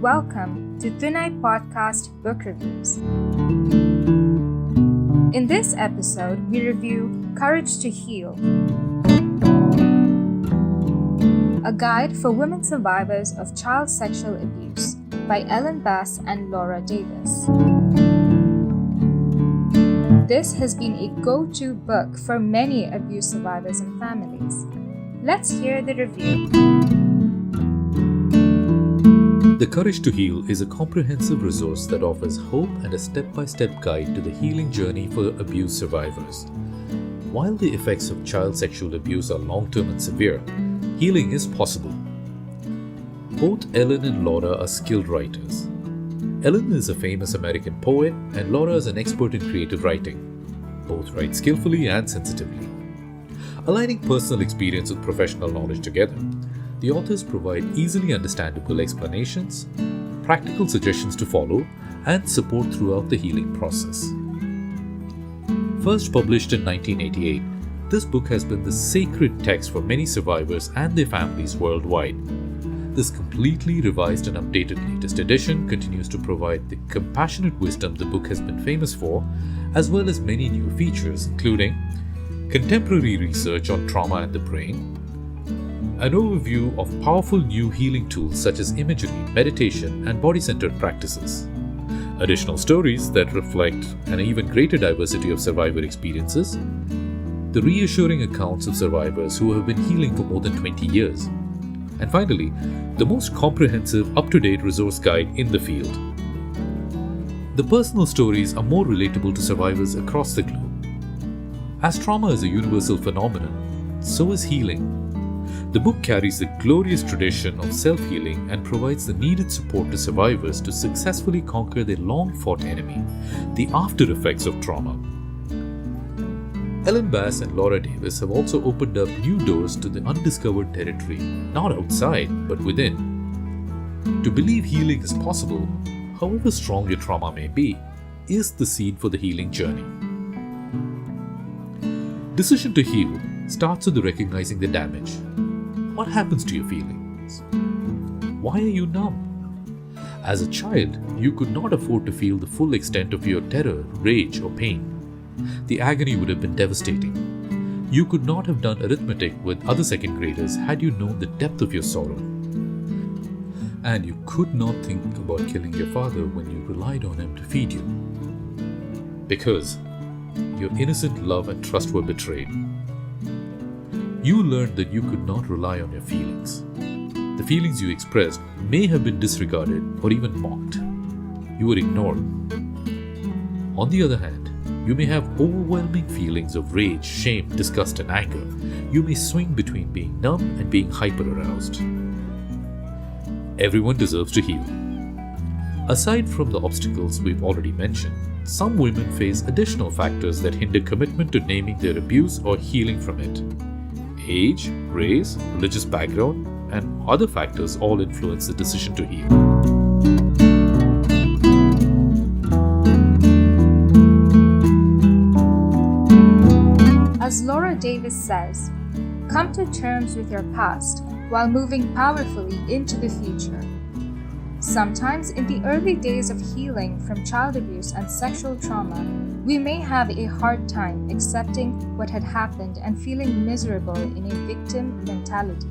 welcome to Untitled Podcast Book Reviews. In this episode, we review Courage to Heal, a guide for women survivors of child sexual abuse by Ellen Bass and Laura Davis. This has been a go-to book for many abuse survivors and families. Let's hear the review. The Courage to Heal is a comprehensive resource that offers hope and a step-by-step guide to the healing journey for abuse survivors. While the effects of child sexual abuse are long-term and severe, healing is possible. Both Ellen and Laura are skilled writers. Ellen is a famous American poet and Laura is an expert in creative writing. Both write skillfully and sensitively. Aligning personal experience with professional knowledge together, the authors provide easily understandable explanations, practical suggestions to follow, and support throughout the healing process. First published in 1988, this book has been the sacred text for many survivors and their families worldwide. This completely revised and updated latest edition continues to provide the compassionate wisdom the book has been famous for, as well as many new features, including contemporary research on trauma and the brain, an overview of powerful new healing tools such as imagery, meditation, and body-centered practices, additional stories that reflect an even greater diversity of survivor experiences, the reassuring accounts of survivors who have been healing for more than 20 years, and finally, the most comprehensive, up-to-date resource guide in the field. The personal stories are more relatable to survivors across the globe. As trauma is a universal phenomenon, so is healing. The book carries the glorious tradition of self-healing and provides the needed support to survivors to successfully conquer their long-fought enemy, the after-effects of trauma. Ellen Bass and Laura Davis have also opened up new doors to the undiscovered territory, not outside, but within. To believe healing is possible, however strong your trauma may be, is the seed for the healing journey. Decision to heal starts with recognizing the damage. What happens to your feelings? Why are you numb? As a child, you could not afford to feel the full extent of your terror, rage, or pain. The agony would have been devastating. You could not have done arithmetic with other second graders had you known the depth of your sorrow. And you could not think about killing your father when you relied on him to feed you. Because your innocent love and trust were betrayed. You learned that you could not rely on your feelings. The feelings you expressed may have been disregarded or even mocked. You were ignored. On the other hand, you may have overwhelming feelings of rage, shame, disgust, and anger. You may swing between being numb and being hyper-aroused. Everyone deserves to heal. Aside from the obstacles we've already mentioned, some women face additional factors that hinder commitment to naming their abuse or healing from it. Age, race, religious background, and other factors all influence the decision to heal. As Laura Davis says, come to terms with your past while moving powerfully into the future. Sometimes in the early days of healing from child abuse and sexual trauma, we may have a hard time accepting what had happened and feeling miserable in a victim mentality.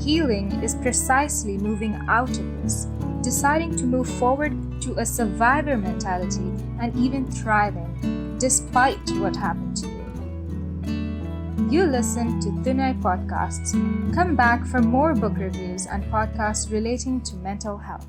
Healing is precisely moving out of this, deciding to move forward to a survivor mentality and even thriving, despite what happened to you. You listen to Untitled Podcasts. Come back for more book reviews and podcasts relating to mental health.